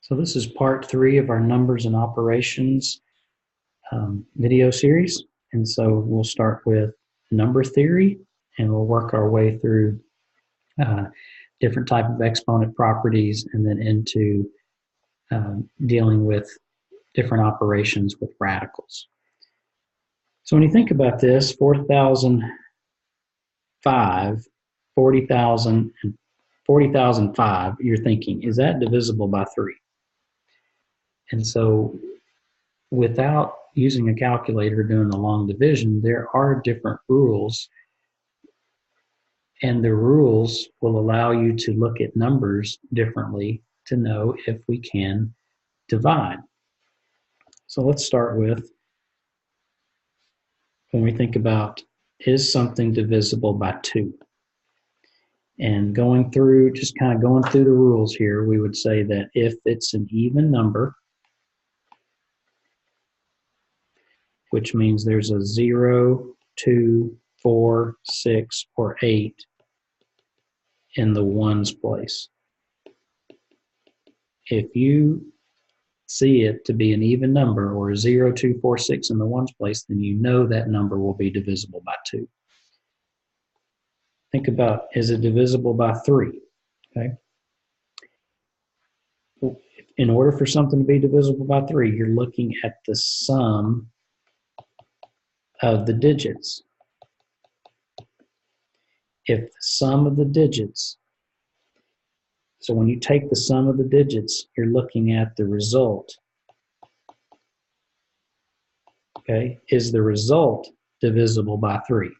So this is part 3 of our numbers and operations video series. And so we'll start with number theory, and we'll work our way through different type of exponent properties, and then into dealing with different operations with radicals. So when you think about this, 4,005, 40,000, and 40,005, you're thinking, is that divisible by 3? And so without using a calculator doing a long division, there are different rules, and the rules will allow you to look at numbers differently to know if we can divide. So let's start with, when we think about, is something divisible by 2? And going through, just kind of going through the rules here, we would say that if it's an even number, which means there's a 0, 2, 4, 6, or 8 in the ones place. If you see it to be an even number, or a 0, 2, 4, 6 in the ones place, then you know that number will be divisible by 2. Think about, is it divisible by 3? Okay. In order for something to be divisible by 3, you're looking at the sum of the digits. If the sum of the digits, so when you take the sum of the digits, you're looking at the result. Okay, is the result divisible by 3?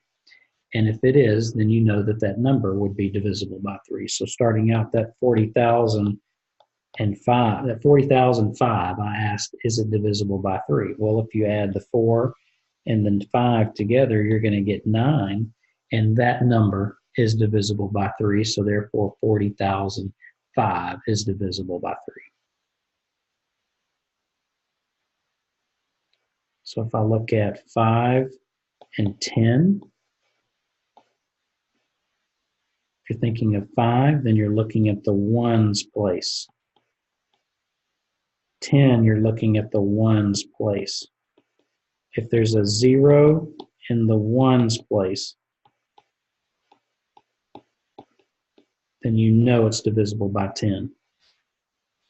And if it is, then you know that that number would be divisible by 3. So starting out, that 40,005, I asked, is it divisible by 3? Well, if you add the 4 and then 5 together, you're going to get 9, and that number is divisible by 3. So therefore, 40,005 is divisible by 3. So if I look at 5 and 10, if you're thinking of 5, then you're looking at the ones place. 10, you're looking at the ones place. If there's a 0 in the ones place, then you know it's divisible by 10.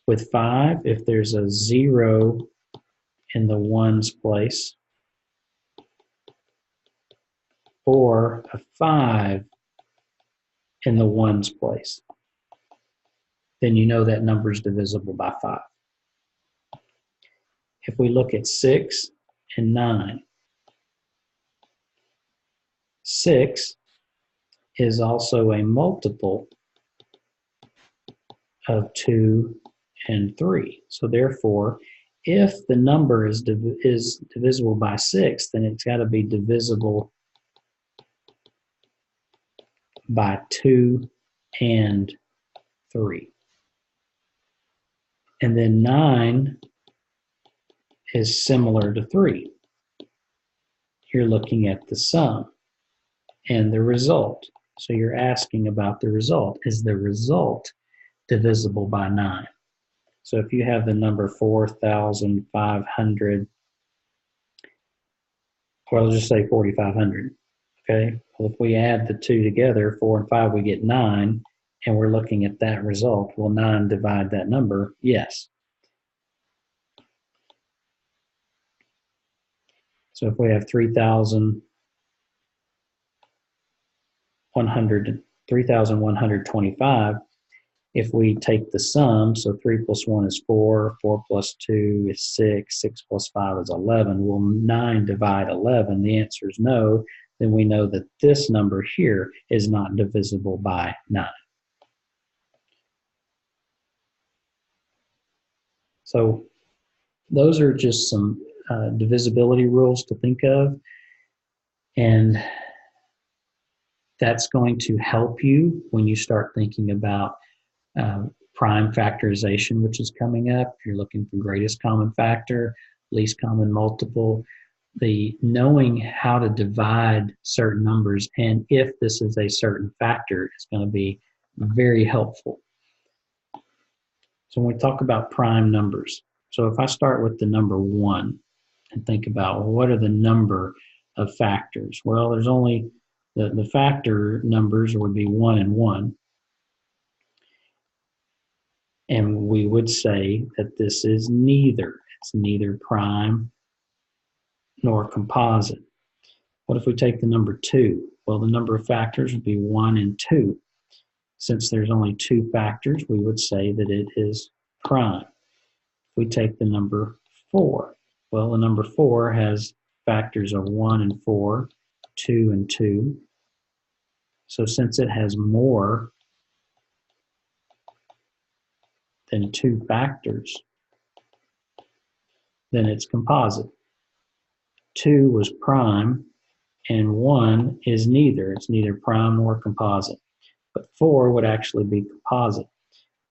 With 5, if there's a 0 in the ones place, or a 5 in the ones place, then you know that number is divisible by 5. If we look at 6 and 9, 6 is also a multiple of 2 and 3. So therefore, if the number is divisible by 6, then it's got to be divisible by 2 and 3. And then 9 is similar to 3. You're looking at the sum and the result. So you're asking about the result. Is the result divisible by 9? So if you have the number 4,500, or I'll just say 4,500, okay? Well, if we add the 2 together, 4 and 5, we get 9, and we're looking at that result. Will 9 divide that number? Yes. So if we have 3,125, if we take the sum, so 3 plus 1 is 4, 4 plus 2 is 6, 6 plus 5 is 11. Will 9 divide 11? The answer is no. Then we know that this number here is not divisible by 9. So those are just some divisibility rules to think of, and that's going to help you when you start thinking about prime factorization, which is coming up. If you're looking for greatest common factor, least common multiple, the knowing how to divide certain numbers, and if this is a certain factor, is going to be very helpful. So when we talk about prime numbers, so if I start with the number 1 and think about, well, what are the number of factors? Well, there's only the factor numbers would be 1 and 1. And we would say that this is neither. It's neither prime nor composite. What if we take the number 2? Well, the number of factors would be 1 and 2. Since there's only 2 factors, we would say that it is prime. If we take the number 4, well, the number 4 has factors of 1 and 4, 2 and 2. So since it has more than 2 factors, then it's composite. 2 was prime, and 1 is neither. It's neither prime nor composite. But 4 would actually be composite.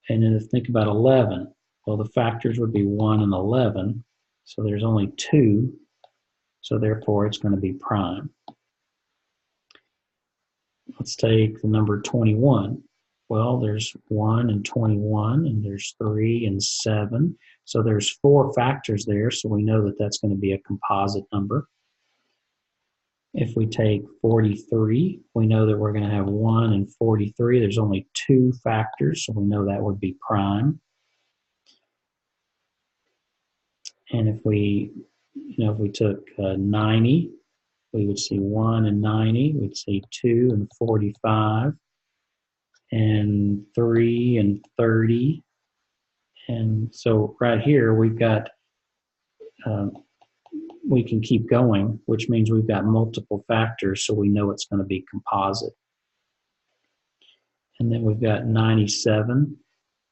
And then think about 11. Well, the factors would be 1 and 11. So there's only 2. So therefore, it's going to be prime. Let's take the number 21. Well, there's 1 and 21, and there's 3 and 7. So there's 4 factors there, so we know that that's going to be a composite number. If we take 43, we know that we're going to have 1 and 43. There's only 2 factors, so we know that would be prime. And if we took 90, we would see 1 and 90. We'd see 2 and 45, and 3 and 30. And so right here, we've got, we can keep going, which means we've got multiple factors, so we know it's going to be composite. And then we've got 97.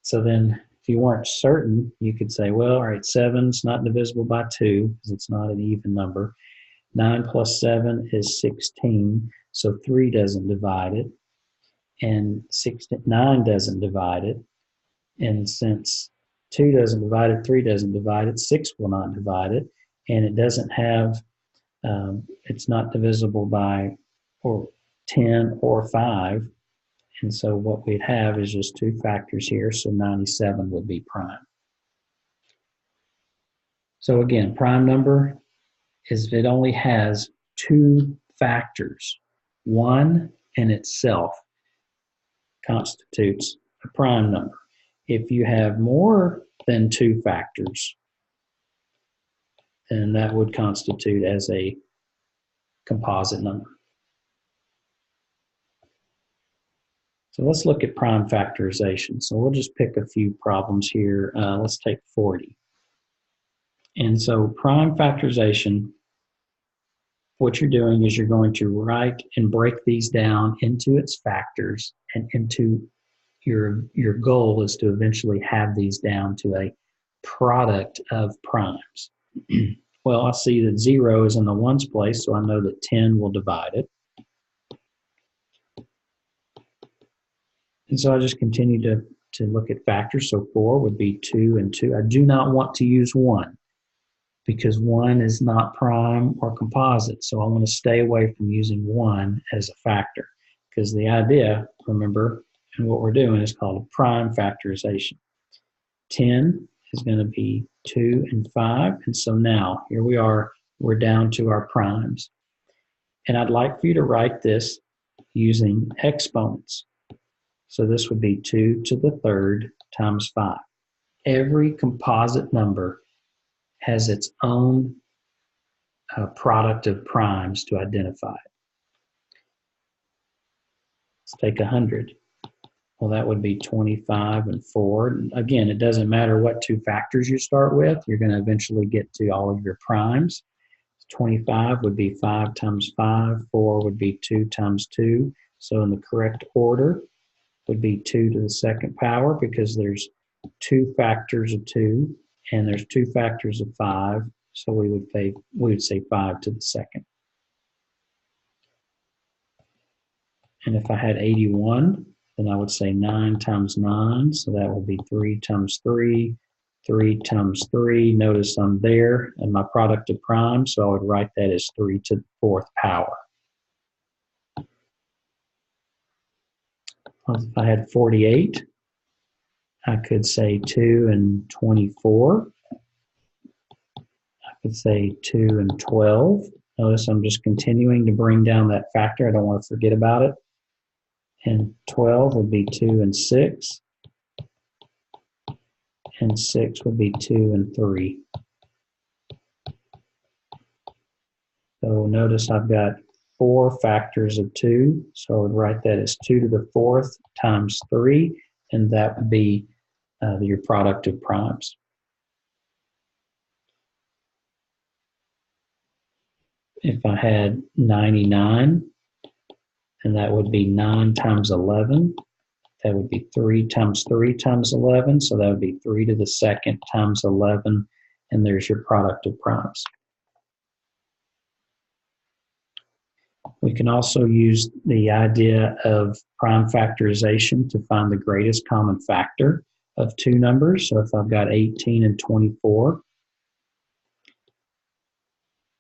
So then if you weren't certain, you could say, well, all right, 7's not divisible by 2 because it's not an even number. 9 plus 7 is 16, so 3 doesn't divide it. And 9 doesn't divide it. And since 2 doesn't divide it, 3 doesn't divide it, 6 will not divide it. And it doesn't have, it's not divisible by or 10 or 5. And so what we'd have is just 2 factors here, so 97 would be prime. So again, prime number is if it only has 2 factors. 1 in itself constitutes a prime number. If you have more than 2 factors, then that would constitute as a composite number. So let's look at prime factorization. So we'll just pick a few problems here. Let's take 40. And so prime factorization, what you're doing is you're going to write and break these down into its factors, and into your goal is to eventually have these down to a product of primes. Well, I see that 0 is in the ones place, so I know that 10 will divide it. And so I just continue to look at factors. So 4 would be 2 and 2. I do not want to use 1 because 1 is not prime or composite. So I want to stay away from using 1 as a factor, because the idea, remember, and what we're doing is called a prime factorization. 10 is going to be 2 and 5. And so now here we are, we're down to our primes. And I'd like for you to write this using exponents. So this would be 2 to the 3rd times 5. Every composite number has its own product of primes to identify it. Let's take 100. Well, that would be 25 and 4. Again, it doesn't matter what 2 factors you start with. You're going to eventually get to all of your primes. 25 would be 5 times 5. 4 would be 2 times 2. So in the correct order would be 2 to the 2nd power, because there's 2 factors of 2 and there's 2 factors of 5. So we would say 5 to the 2nd. And if I had 81, then I would say 9 times 9. So that would be 3 times 3, 3 times 3. Notice I'm there in my product of primes, so I would write that as 3 to the 4th power. If I had 48, I could say 2 and 24. I could say 2 and 12. Notice I'm just continuing to bring down that factor. I don't want to forget about it. And 12 would be 2 and 6. And 6 would be 2 and 3. So notice I've got 4 factors of 2. So I would write that as 2 to the 4th times 3. And that would be your product of primes. If I had 99, and that would be 9 times 11. That would be 3 times 3 times 11. So that would be 3 to the 2nd times 11. And there's your product of primes. We can also use the idea of prime factorization to find the greatest common factor of 2 numbers. So if I've got 18 and 24,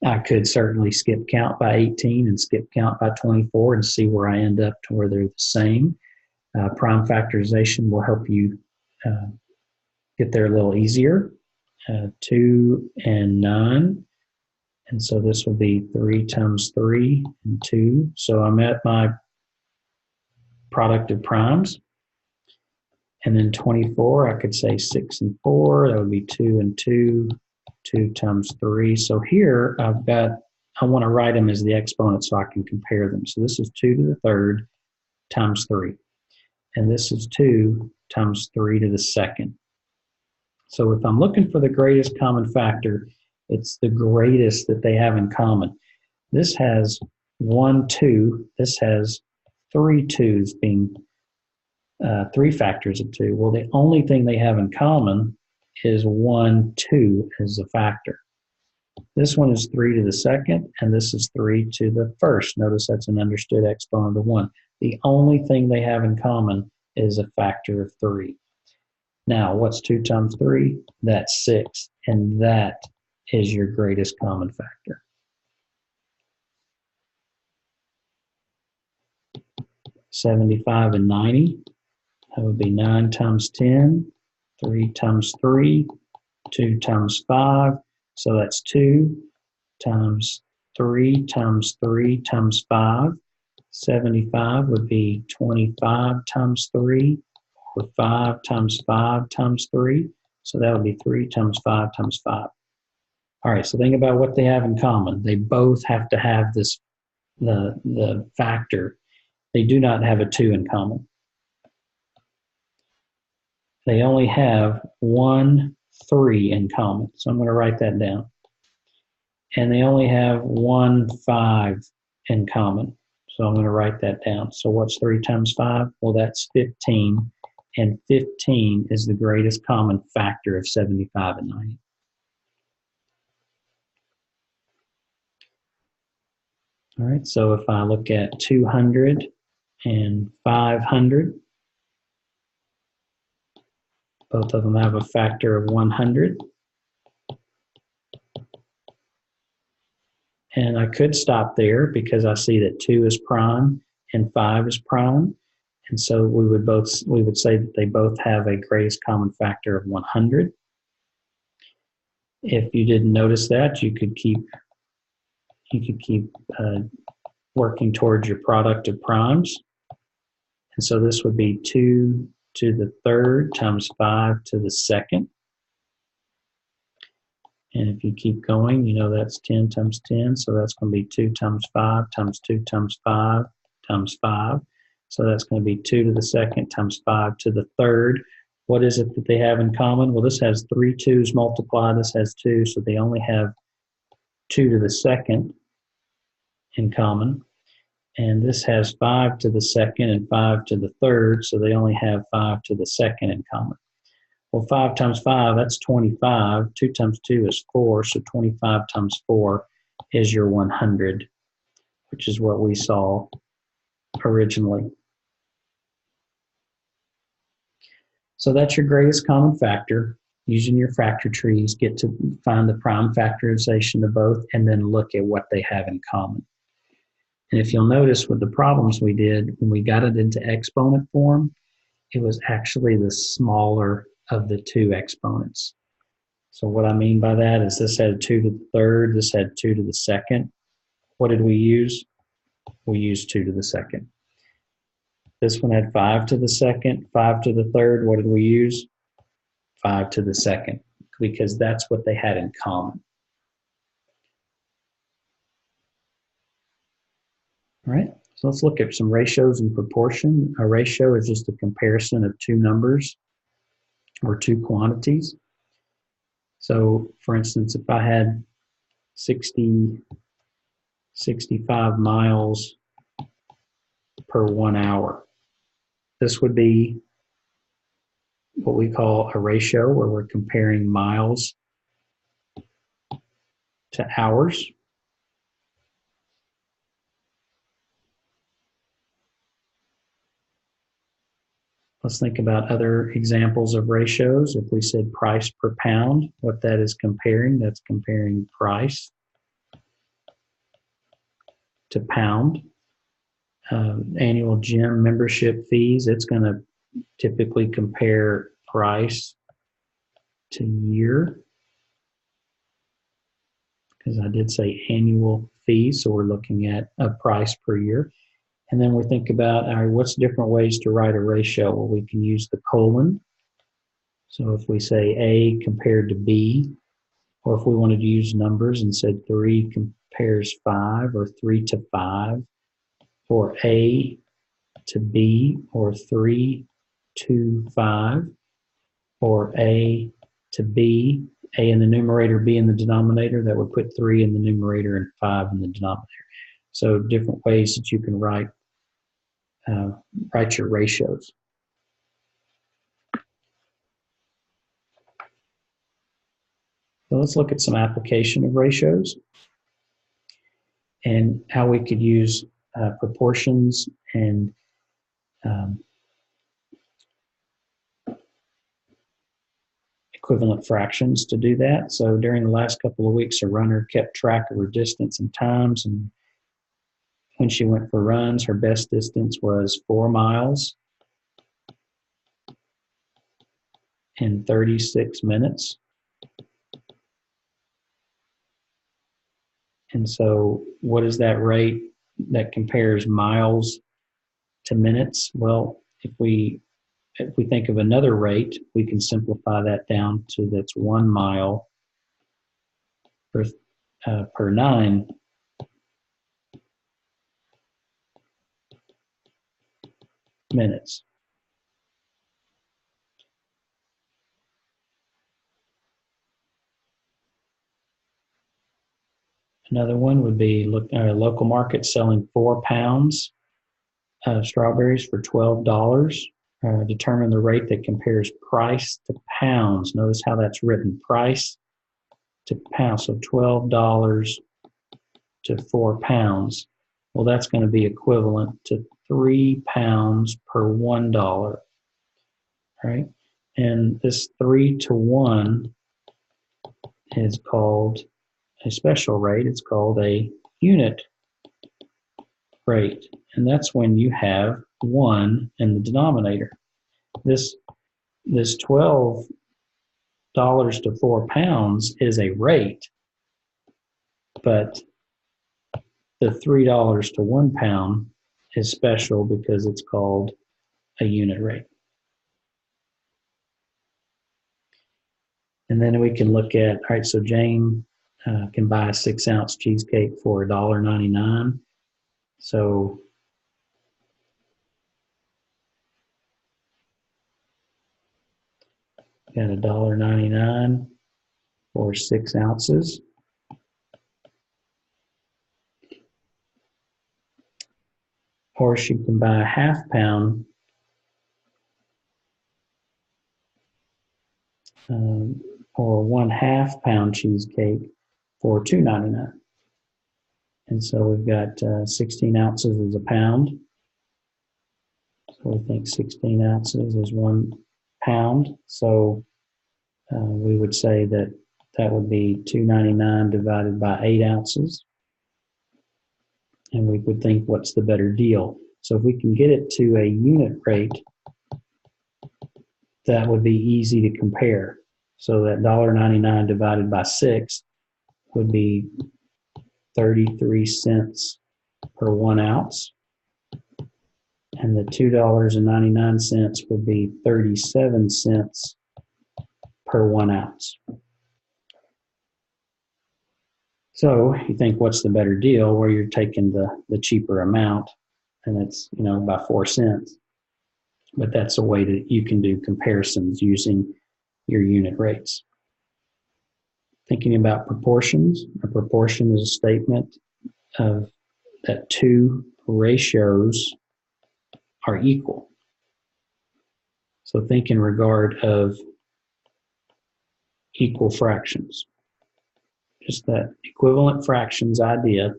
I could certainly skip count by 18 and skip count by 24 and see where I end up to where they're the same. Prime factorization will help you get there a little easier. 2 and 9. And so this will be 3 times 3 and 2. So I'm at my product of primes. And then 24, I could say 6 and 4. That would be 2 and 2. 2 times 3. So here I want to write them as the exponent so I can compare them. So this is 2 to the 3rd times 3. And this is 2 times 3 to the 2nd. So if I'm looking for the greatest common factor, it's the greatest that they have in common. This has 1, 2. This has 3 2s being 3 factors of 2. Well, the only thing they have in common is 1, 2 as a factor. This one is 3 to the 2nd, and this is 3 to the 1st. Notice that's an understood exponent of 1. The only thing they have in common is a factor of 3. Now, what's 2 times 3? That's 6, and that is your greatest common factor. $75 and 90, that would be 9 times 10, 3 times 3, 2 times 5, so that's 2 times 3 times 3 times 5. 75 would be 25 times 3, or 5 times 5 times 3, so that would be 3 times 5 times 5. All right, so think about what they have in common. They both have to have this, the factor. They do not have a 2 in common. They only have 1, 3 in common. So I'm going to write that down. And they only have 1, 5 in common. So I'm going to write that down. So what's 3 times 5? Well, that's 15. And 15 is the greatest common factor of 75 and 90. All right, so if I look at 200 and 500, both of them have a factor of 100. And I could stop there because I see that 2 is prime and 5 is prime. And so we would say that they both have a greatest common factor of 100. If you didn't notice that, you could keep working towards your product of primes. And so this would be 2 to the 3rd times 5 to the 2nd. And if you keep going, you know that's 10 times 10. So that's going to be 2 times 5 times 2 times 5 times 5. So that's going to be 2 to the 2nd times 5 to the 3rd. What is it that they have in common? Well, this has 3 2's multiplied. This has 2, so they only have 2 to the 2nd in common. And this has 5 to the 2nd and 5 to the 3rd, so they only have 5 to the 2nd in common. Well, 5 times 5, that's 25. 2 times 2 is 4, so 25 times 4 is your 100, which is what we saw originally. So that's your greatest common factor. Using your factor trees, get to find the prime factorization of both, and then look at what they have in common. And if you'll notice with the problems we did, when we got it into exponent form, it was actually the smaller of the two exponents. So what I mean by that is this had 2 to the third, this had 2 to the second. What did we use? We used 2 to the second. This one had 5 to the second, 5 to the third. What did we use? 5 to the second, because that's what they had in common. All right, so let's look at some ratios and proportion. A ratio is just a comparison of two numbers or two quantities. So for instance, if I had 65 miles per 1 hour, this would be what we call a ratio, where we're comparing miles to hours. Let's think about other examples of ratios. If we said price per pound, what that is comparing, that's comparing price to pound. Annual gym membership fees, it's going to typically compare price to year, because I did say annual fees, so we're looking at a price per year. And then we think about, all right, what's different ways to write a ratio? Well, we can use the colon. So if we say A compared to B, or if we wanted to use numbers and said 3 compares 5, or 3 to 5, or A to B, or 3 to 5, or A to B, A in the numerator, B in the denominator, that would put 3 in the numerator and 5 in the denominator. So different ways that you can write your ratios. So let's look at some application of ratios and how we could use proportions and equivalent fractions to do that. So during the last couple of weeks, a runner kept track of her distance and times, and when she went for runs, her best distance was 4 miles in 36 minutes. And so what is that rate that compares miles to minutes? Well, if we think of another rate, we can simplify that down to that's 1 mile per 9 minutes. Another one would be local market selling 4 pounds of strawberries for $12. Determine the rate that compares price to pounds. Notice how that's written, price to pounds. So $12 to 4 pounds. Well, that's going to be equivalent to 3 pounds per $1. Right? And this 3 to 1 is called a special rate. It's called a unit rate. And that's when you have 1 in the denominator. This $12 to 4 pounds is a rate, but the $3 to 1 pound is special because it's called a unit rate. And then we can look at, all right, so Jane can buy a 6-ounce cheesecake for $1.99. So got $1.99 for 6 ounces. Or she can buy a half pound or 1/2 pound cheesecake for $2.99. And so we've got 16 ounces is a pound. So we think 16 ounces is 1 pound. So we would say that that would be $2.99 divided by 8 ounces. And we would think, what's the better deal? So if we can get it to a unit rate, that would be easy to compare. So that $1.99 divided by 6 would be 33 cents per 1 ounce. And the $2.99 would be 37 cents per 1 ounce. So you think, what's the better deal? Where you're taking the cheaper amount, and it's, by 4 cents. But that's a way that you can do comparisons using your unit rates. Thinking about proportions, a proportion is a statement of that two ratios are equal. So think in regard of equal fractions. Just that equivalent fractions idea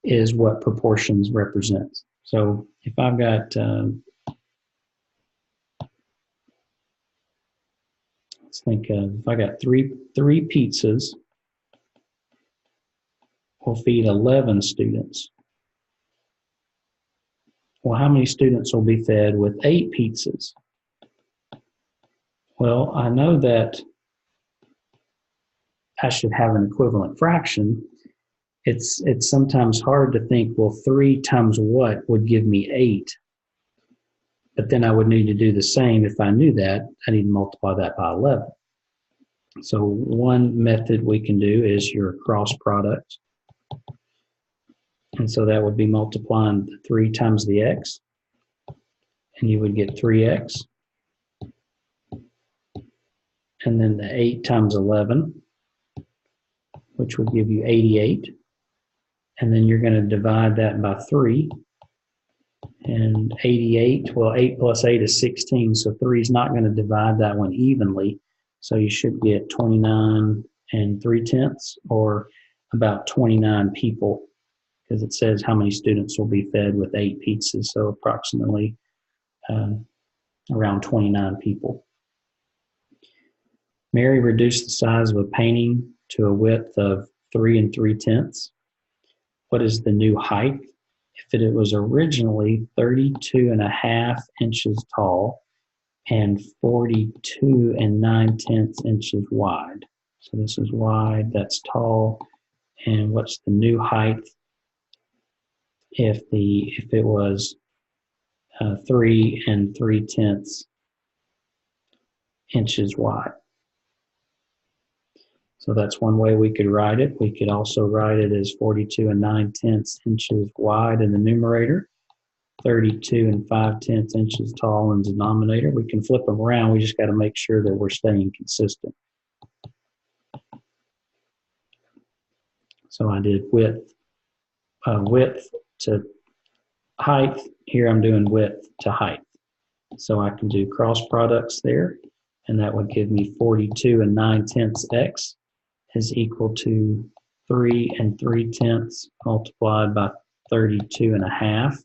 is what proportions represents. So if I've got, let's think of, if I got three pizzas, we'll feed 11 students. Well, how many students will be fed with 8 pizzas? Well, I know that I should have an equivalent fraction. It's sometimes hard to think, well, 3 times what would give me 8? But then I would need to do the same. If I knew that, I need to multiply that by 11. So one method we can do is your cross product. And so that would be multiplying 3 times the x, and you would get 3x. And then the 8 times 11, which would give you 88. And then you're going to divide that by 3. And 88, well, 8 plus 8 is 16, so 3 is not going to divide that one evenly. So you should get 29 3/10, or about 29 people, because it says how many students will be fed with 8 pizzas, so approximately around 29 people. Mary reduced the size of a painting to a width of 3 3/10. What is the new height? If it was originally 32.5 inches tall and 42 9/10 inches wide. So this is wide, that's tall. And what's the new height if it was 3 3/10 inches wide? So that's one way we could write it. We could also write it as 42 9/10 inches wide in the numerator, 32 5/10 inches tall in the denominator. We can flip them around. We just got to make sure that we're staying consistent. So I did width to height. Here I'm doing width to height. So I can do cross products there, and that would give me 42 9/10 x is equal to 3 3/10 multiplied by 32.5.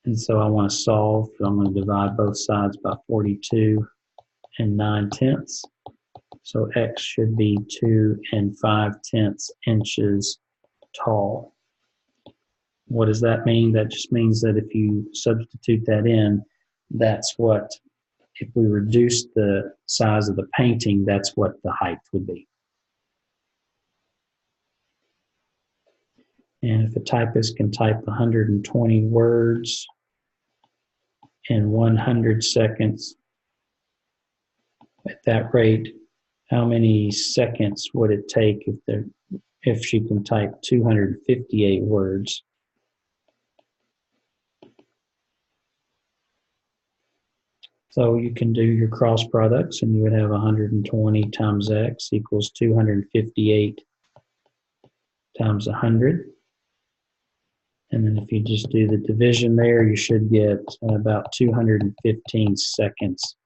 And so I want to solve, I'm going to divide both sides by 42 9/10. So x should be 2 5/10 inches tall. What does that mean? That just means that if you substitute that in, that's what, if we reduce the size of the painting, that's what the height would be. And if a typist can type 120 words in 100 seconds, at that rate, how many seconds would it take if she can type 258 words? So you can do your cross products, and you would have 120 times x equals 258 times 100. And then if you just do the division there, you should get about 215 seconds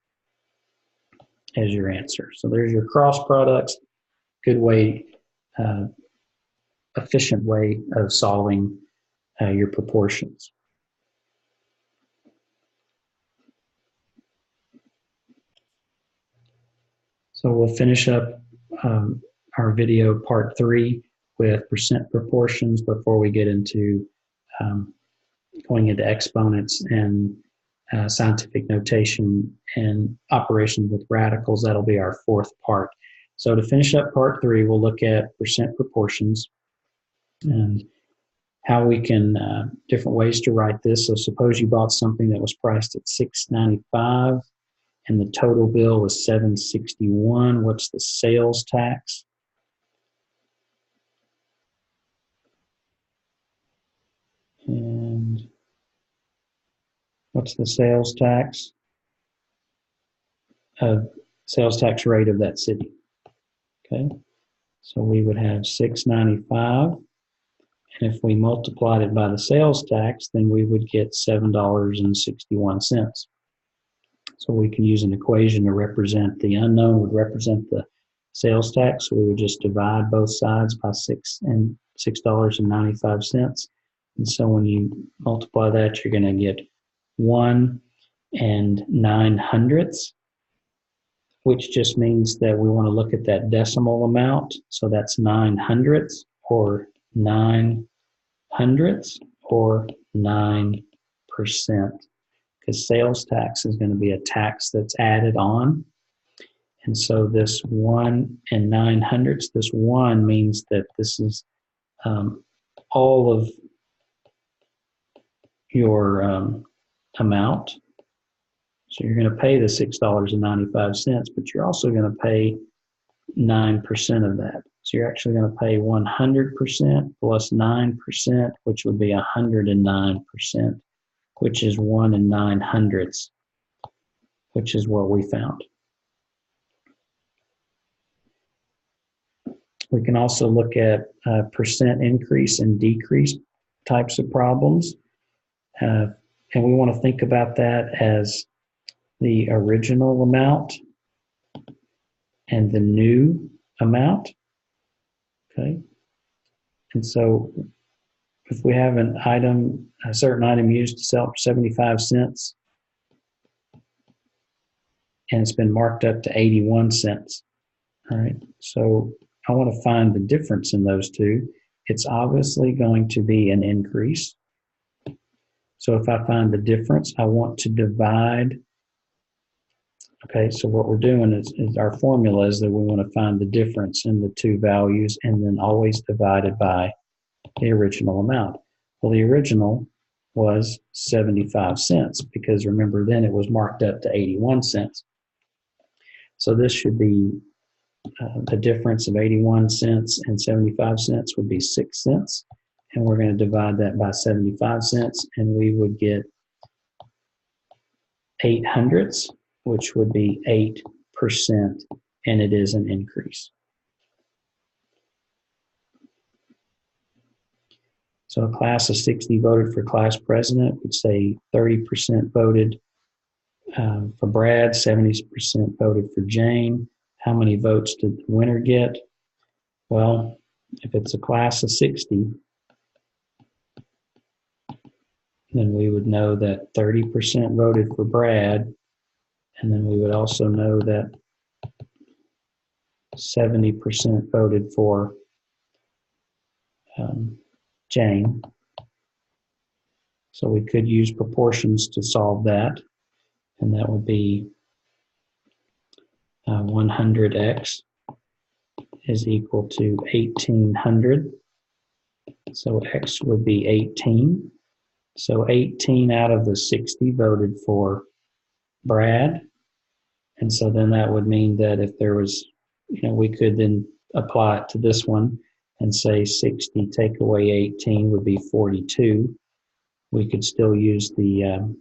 as your answer. So there's your cross products. Good way, efficient way of solving your proportions. So we'll finish up our video part 3 with percent proportions before we get into going into exponents and scientific notation and operations with radicals. That'll be our fourth part. So to finish up part 3, we'll look at percent proportions and how we can, different ways to write this. So suppose you bought something that was priced at $6.95 and the total bill was $7.61. What's the sales tax? And what's the sales tax? Sales tax rate of that city. Okay, so we would have $6.95, and if we multiplied it by the sales tax, then we would get $7.61. So we can use an equation to represent the unknown would represent the sales tax. So we would just divide both sides by $6.95. And so when you multiply that, you're going to get 1 9/100, which just means that we want to look at that decimal amount. So that's 9/100 or 9/100 or 9%, because sales tax is going to be a tax that's added on. And so this 1 9/100, this 1 means that this is all of your amount. So you're going to pay the $6.95, but you're also going to pay 9% of that. So you're actually going to pay 100% plus 9%, which would be 109%, which is 1 9/100, which is what we found. We can also look at percent increase and decrease types of problems. And we want to think about that as the original amount and the new amount. Okay. And so if we have an item, a certain item used to sell for 75 cents, and it's been marked up to 81 cents. All right. So I want to find the difference in those two. It's obviously going to be an increase. So if I find the difference, I want to divide. Okay, so what we're doing is our formula is that we want to find the difference in the two values and then always divide it by the original amount. Well, the original was 75 cents because remember then it was marked up to 81 cents. So this should be the difference of 81 cents and 75 cents would be 6 cents. And we're going to divide that by 75 cents and we would get 8/100, which would be 8%, and it is an increase. So a class of 60 voted for class president would say 30% voted for Brad, 70% voted for Jane. How many votes did the winner get? Well, if it's a class of 60, then we would know that 30% voted for Brad, and then we would also know that 70% voted for Jane. So we could use proportions to solve that, and that would be 100x is equal to 1800. So x would be 18. So 18 out of the 60 voted for Brad. And so then that would mean that if there was, we could then apply it to this one and say 60 take away 18 would be 42. We could still use the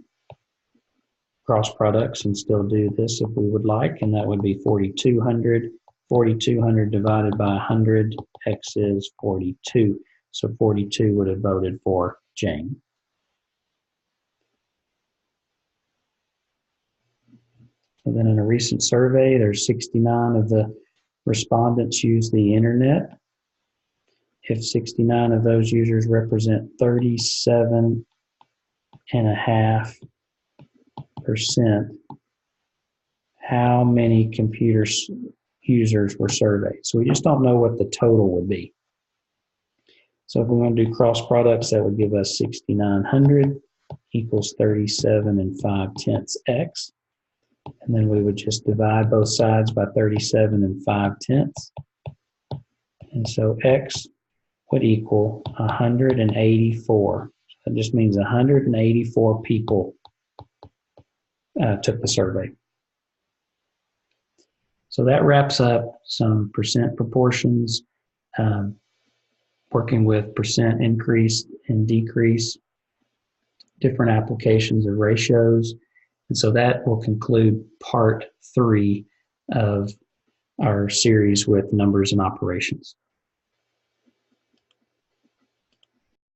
cross products and still do this if we would like, and that would be 4,200. 4,200 divided by 100, x is 42. So 42 would have voted for Jane. And then in a recent survey, there's 69 of the respondents use the internet. If 69 of those users represent 37.5%, how many computer users were surveyed? So we just don't know what the total would be. So if we want to do cross products, that would give us 6,900. equals 37 5/10x. And then we would just divide both sides by 37 5/10. And so x would equal 184. That just means 184 people took the survey. So that wraps up some percent proportions, working with percent increase and decrease, different applications of ratios. And so that will conclude part 3 of our series with numbers and operations.